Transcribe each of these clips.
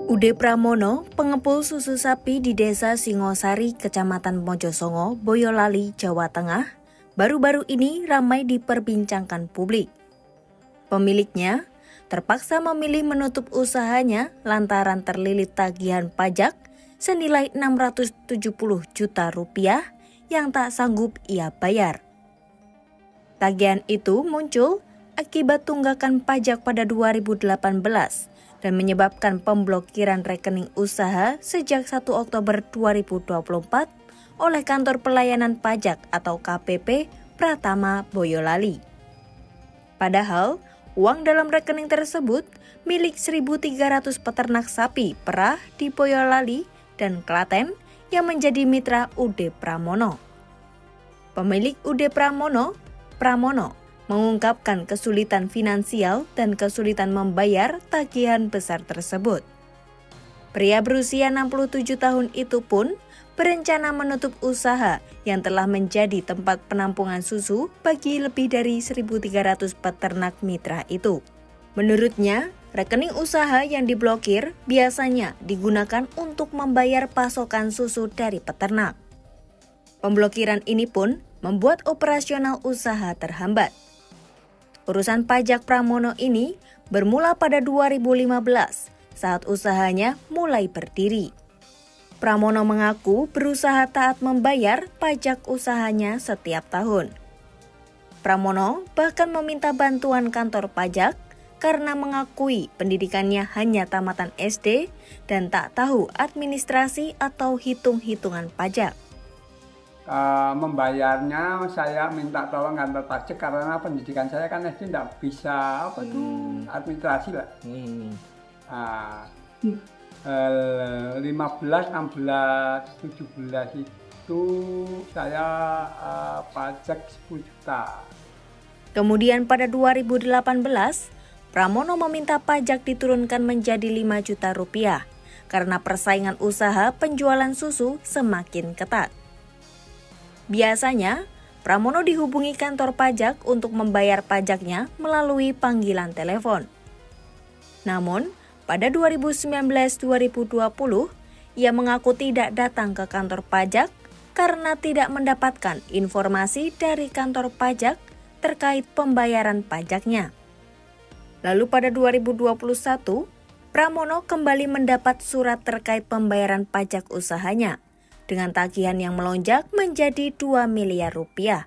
Ude Pramono, pengepul susu sapi di Desa Singosari, Kecamatan Mojosongo, Boyolali, Jawa Tengah, baru-baru ini ramai diperbincangkan publik. Pemiliknya terpaksa memilih menutup usahanya lantaran terlilit tagihan pajak senilai 670 juta rupiah yang tak sanggup ia bayar. Tagihan itu muncul akibat tunggakan pajak pada 2018 dan menyebabkan pemblokiran rekening usaha sejak 1 Oktober 2024 oleh Kantor Pelayanan Pajak atau KPP Pratama Boyolali. Padahal, uang dalam rekening tersebut milik 1.300 peternak sapi perah di Boyolali dan Klaten yang menjadi mitra Ude Pramono. Pemilik Ude Pramono mengungkapkan kesulitan finansial dan kesulitan membayar tagihan besar tersebut. Pria berusia 67 tahun itu pun berencana menutup usaha yang telah menjadi tempat penampungan susu bagi lebih dari 1.300 peternak mitra itu. Menurutnya, rekening usaha yang diblokir biasanya digunakan untuk membayar pasokan susu dari peternak. Pemblokiran ini pun membuat operasional usaha terhambat. Urusan pajak Pramono ini bermula pada 2015 saat usahanya mulai berdiri. Pramono mengaku berusaha taat membayar pajak usahanya setiap tahun. Pramono bahkan meminta bantuan kantor pajak karena mengakui pendidikannya hanya tamatan SD dan tak tahu administrasi atau hitung-hitungan pajak. Membayarnya saya minta tolong kantor pajak karena pendidikan saya kan SD tidak bisa administrasi lah. 15, 16, 17 itu saya pajak 10 juta. Kemudian pada 2018, Pramono meminta pajak diturunkan menjadi 5 juta rupiah karena persaingan usaha penjualan susu semakin ketat. Biasanya, Pramono dihubungi kantor pajak untuk membayar pajaknya melalui panggilan telepon. Namun, pada 2019-2020, ia mengaku tidak datang ke kantor pajak karena tidak mendapatkan informasi dari kantor pajak terkait pembayaran pajaknya. Lalu pada 2021, Pramono kembali mendapat surat terkait pembayaran pajak usahanya dengan tagihan yang melonjak menjadi 2 miliar rupiah.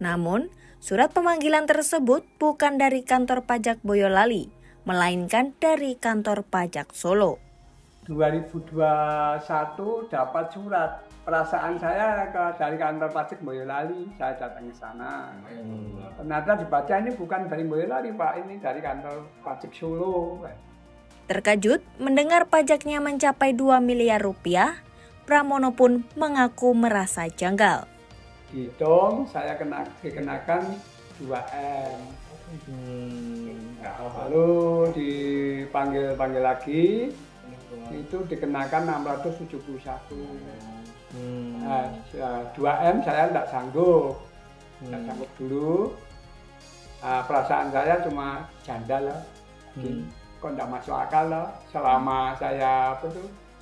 Namun, surat pemanggilan tersebut bukan dari kantor pajak Boyolali, melainkan dari kantor pajak Solo. 2021 dapat surat. Perasaan saya dari kantor pajak Boyolali, saya datang ke sana. Ternyata dibaca ini bukan dari Boyolali, Pak, ini dari kantor pajak Solo. Terkejut mendengar pajaknya mencapai 2 miliar rupiah, Pramono pun mengaku merasa janggal. Dihitung, saya dikenakan 2M. Lalu dipanggil lagi, itu dikenakan 671. 2M saya tidak sanggup, dulu. Perasaan saya cuma janda lah, kok tidak masuk akal lah. Selama saya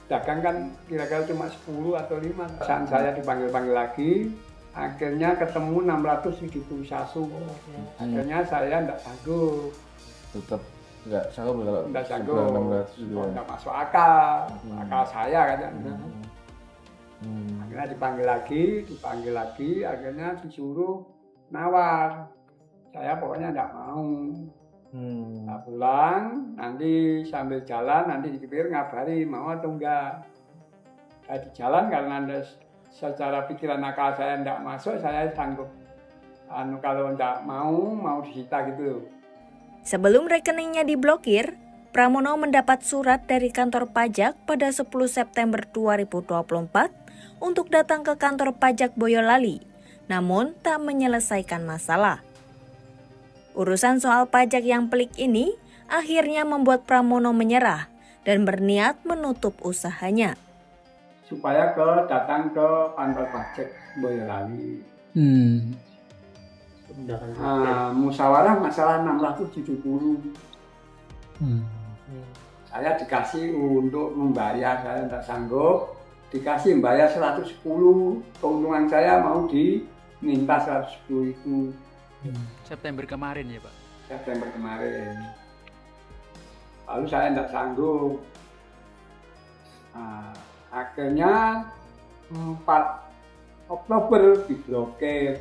dagang kan kira-kira cuma 10 atau 5. Saat saya dipanggil lagi, akhirnya ketemu 671. Akhirnya saya tidak sanggup. Tetap nggak sanggup kalau tidak sanggup. Tidak masuk akal, akal saya katanya. Akhirnya dipanggil lagi, akhirnya disuruh nawar. Saya pokoknya tidak mau. Nah, pulang, nanti sambil jalan, nanti dipikir ngabari mau atau enggak. Saya di jalan karena secara pikiran akal saya enggak masuk, saya sanggup. Kalau enggak mau disita gitu. Sebelum rekeningnya diblokir, Pramono mendapat surat dari kantor pajak pada 10 September 2024 untuk datang ke kantor pajak Boyolali, namun tak menyelesaikan masalah. Urusan soal pajak yang pelik ini akhirnya membuat Pramono menyerah dan berniat menutup usahanya. Supaya datang ke kantor pajak Boyolali. Musyawarah masalah 670. Saya dikasih untuk membayar, saya tidak sanggup, dikasih membayar 110, keuntungan saya mau diminta 110 itu. September kemarin ya Pak? September kemarin. Lalu saya tidak sanggup. Nah, akhirnya 4 Oktober diblokir.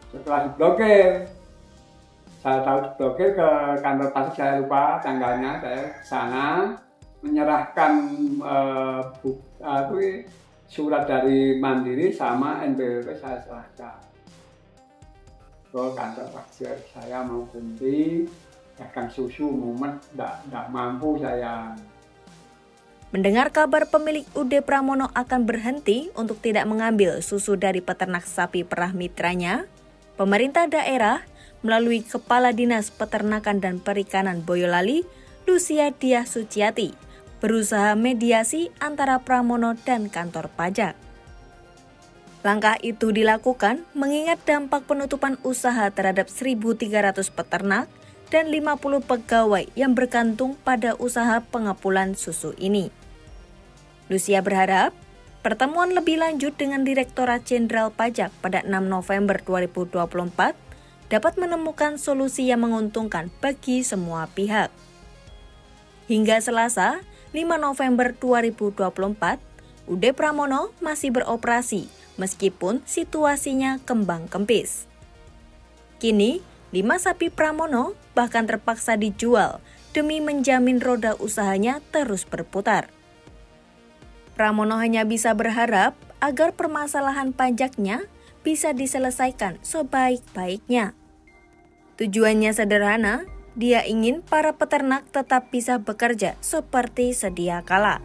Setelah diblokir, saya tahu diblokir ke kantor pajak, saya lupa tanggalnya, saya ke sana menyerahkan surat dari Mandiri sama NPWP saya serahkan ke kantor pajak. Saya mau berhenti dagang susu, mumet, tidak mampu saya. Mendengar kabar pemilik UD Pramono akan berhenti untuk tidak mengambil susu dari peternak sapi perah mitranya, pemerintah daerah melalui Kepala Dinas Peternakan dan Perikanan Boyolali, Lucia Diah Suciati, berusaha mediasi antara Pramono dan kantor pajak. Langkah itu dilakukan mengingat dampak penutupan usaha terhadap 1.300 peternak dan 50 pegawai yang bergantung pada usaha pengepulan susu ini. Lucia berharap pertemuan lebih lanjut dengan Direktorat Jenderal Pajak pada 6 November 2024 dapat menemukan solusi yang menguntungkan bagi semua pihak. Hingga Selasa, 5 November 2024, UD Pramono masih beroperasi meskipun situasinya kembang-kempis. Kini, 5 sapi Pramono bahkan terpaksa dijual demi menjamin roda usahanya terus berputar. Pramono hanya bisa berharap agar permasalahan pajaknya bisa diselesaikan sebaik-baiknya. Tujuannya sederhana, dia ingin para peternak tetap bisa bekerja seperti sedia kala.